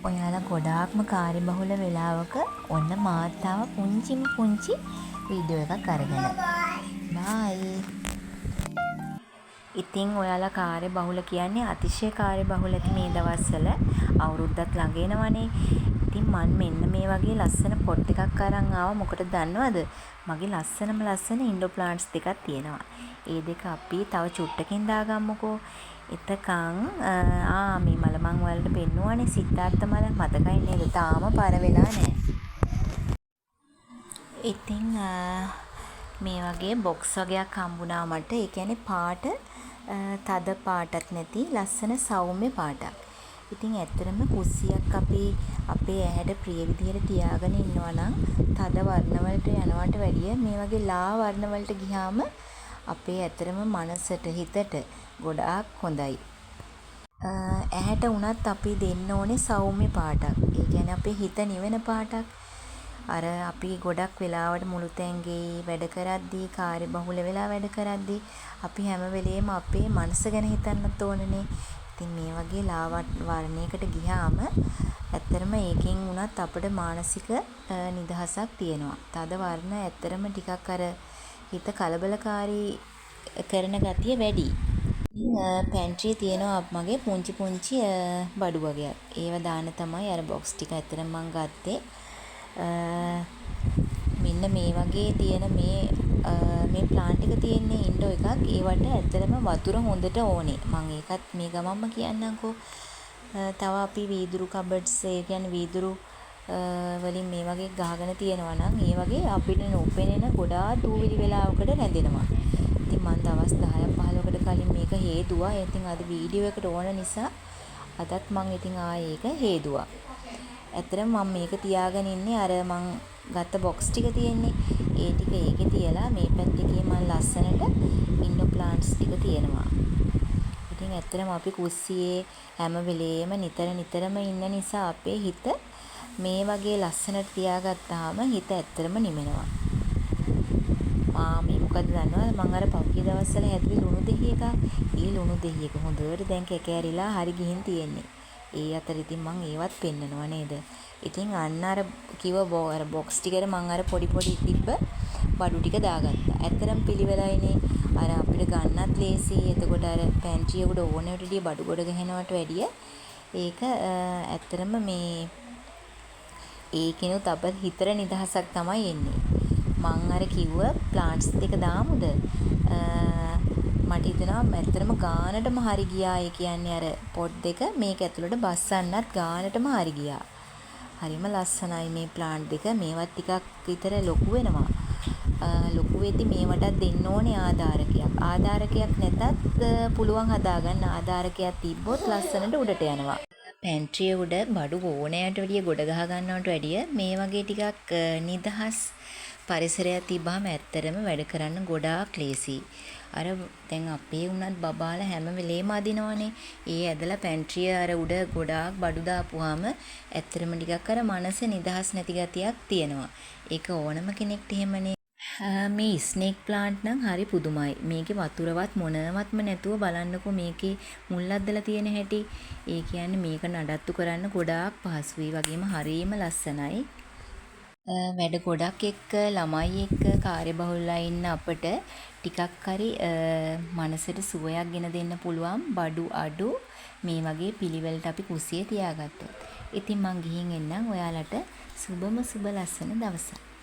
ඔයාලා ගොඩාක්ම කාර්යබහුල වෙලාවක ඔන්න මාත් ආවා පුංචි වීඩියෝ එකක් අරගෙන. බයි. ඉතින් ඔයාලා කාර්යබහුල කියන්නේ අතිශය කාර්යබහුල ඇති මේ දවස්වල අවුරුද්දක් ළඟ එනවනේ. ඉතින් මම මෙන්න මේ වගේ ලස්සන පොට් එකක් අරන් ආවා. මොකටද දන්නවද? මගේ ලස්සන ඉන්ඩෝ ප්ලාන්ට්ස් දෙකක් තියෙනවා. ඒ දෙක අපි තව චුට්ටකින් දාගම්මුකෝ. එතකන් මේ මල මං වලට පෙන්නුවානේ සිද්ධාර්ථ මල මතකයි නේද? තාම පර වෙලා නැහැ. ඉතින් මේ වගේ බොක්ස් වගේක් හම්බුණා මට. ඒ කියන්නේ පාට තද පාටක් නැති ලස්සන සෞම්‍ය පාටක්. ඉතින් ඇත්තටම කුස්සියක් අපි අපේ ඇහැට ප්‍රිය විදිහට තියාගෙන ඉන්නවා නම් තද වර්ණ වලට යනවට වැඩිය මේ වගේ ලා වර්ණ වලට ගියාම අපේ ඇත්තටම මනසට හිතට ගොඩාක් හොඳයි. ඇහැට උනත් අපි දෙන්න ඕනේ සෞම්‍ය පාටක්. ඒ කියන්නේ අපේ හිත නිවෙන පාටක්. අර අපි ගොඩක් වෙලාවට මුළුතැන්ගේ වැඩ කරද්දී කාර්යබහුල වෙලා වැඩ කරද්දී අපි හැම වෙලේම අපේ මනස ගැන හිතන්නත් ඕනනේ. ඉතින් මේ වගේ ලාවට වර්ණයකට ගියාම ඇත්තටම ඒකෙන් උනත් අපිට මානසික නිදහසක් තියෙනවා. තද වර්ණ ඇත්තටම ටිකක් අර හිත කලබලකාරී කරන ගතිය වැඩි. ඉතින් පැන්ට්‍රි තියෙනවා මගේ පුංචි බඩු වගේක්. ඒව දාන්න තමයි අර බොක්ස් ටික ඇත්තටම මම ගත්තේ. මෙන්න මේ වගේ තියෙන මේ ප්ලාන්ට් එක තියෙන්නේ ඉන්ඩෝ එකක්. ඒවට ඇත්තටම වතුර හොඳට ඕනේ. මම ඒකත් මේ ගමම්ම කියන්නම්කෝ. තව අපි වීදුරු කබඩ්ස් ඒ කියන්නේ වීදුරු වලින් මේ වගේ ගහගෙන තියෙනවා නම් ඒ වගේ අපිට නොපෙනෙන ගොඩාක් දූවිලි වෙලාවකට රැඳෙනවා. ඉතින් මම දවස් 10ක් 15කට කලින් මේක හේදුවා. ඉතින් අද වීඩියෝ එකට ඕන නිසා අදත් මම ඉතින් ආයේ ඒක හේදුවා. ඇත්තටම මම මේක තියාගෙන ඉන්නේ අර මං ගත්ත බොක්ස් ටික තියෙන්නේ. ඒ ටික ඒකේ තියලා මේ පැත්තේ මම ලස්සනට ඉන්ඩෝ ප්ලාන්ට්ස් ටික තියෙනවා. ඉතින් ඇත්තටම අපි කුස්සියේ හැම වෙලේම නිතරම ඉන්න නිසා අපේ හිත මේ වගේ ලස්සනට තියාගත්තාම හිත ඇත්තටම නිවෙනවා. මේ මොකද දන්නවද මම අර පහුගිය දවස්වල හැදුවේ ලුණු දෙහි එකක්. ඒ ලුණු දෙහි එක හොඳට දැන් කැකෑරිලා හරි ගිහින් තියෙන්නේ. ඒ අතර ඉතින් මම ඒවත් පෙන්නනවා නේද. ඉතින් අන්න අර කිව්ව අර බොක්ස් ටිකට මම අර පොඩි තිබ්බ බඩු ටික දාගත්තා. ඇත්තටම පිළිවෙලයිනේ. අර අපිට ගන්නත් ලේසි. එතකොට අර පැන්ට්‍රි එකට ඕනෙට වඩා බඩු ගොඩ ගහනවට වැඩිය ඒක ඇත්තටම මේ ඒකිනුත් අපේ හිතට නිදහසක් තමයි එන්නේ. මං අර කිව්ව ප්ලාන්ට්ස් දෙක දාමුද? මට හිතෙනවා ඇත්තටම ගානටම හරි ගියා. ඒ කියන්නේ අර පොට් දෙක මේක ඇතුළට බස්සන්නත් ගානටම හරි ගියා. හරිම ලස්සනයි මේ ප්ලාන්ට් දෙක. මේවත් ටිකක් විතර ලොකු වෙනවා. ලොකු වෙද්දි මේවටත් දෙන්න ඕනේ ආධාරකයක්. ආධාරකයක් නැතත් පුළුවන් හදාගන්න. ආධාරකයක් තිබ්බොත් ලස්සනට උඩට යනවා. පැන්ට්‍රිය උඩ බඩු ඕනෑට වැඩිය ගොඩ ගහ ගන්නවට වැඩිය මේ වගේ ටිකක් නිදහස් පරිසරයක් තිබ්බාම ඇත්තටම වැඩ කරන්න ගොඩාක් ලේසියි. අර දැන් අපේ උනත් බබාලා හැම වෙලේම අදිනවනේ. ඒ ඇදලා පැන්ට්‍රිය අර උඩ ගොඩාක් බඩු දාපුවාම ඇත්තටම ටිකක් අර මනස නිදහස් නැති ගතියක් තියෙනවා. ඒක ඕනම කෙනෙක්ට එහෙමනේ. මේ ස්නේක් ප්ලාන්ට් නම් හරි පුදුමයි. මේකේ වතුරවත් මොනවත්ම නැතුව බලන්නකෝ මේකේ මුල් අද්දලා තියෙන හැටි. ඒ කියන්නේ මේක නඩත්තු කරන්න ගොඩාක් පහසුයි. වගේම හරිම ලස්සනයි. වැඩ ගොඩක් එක්ක ළමයි එක්ක කාර්යබහුලලා ඉන්න අපට ටිකක් හරි මනසට සුවයක් ගෙන දෙන්න පුළුවන් බඩු අඩු මේ වගේ පිළිවෙලට අපි කුස්සියේ තියාගත්තොත්. ඉතින් මං ගිහින් එන්නම් ඔයාලට සුබම සුබ ලස්සන දවසක්.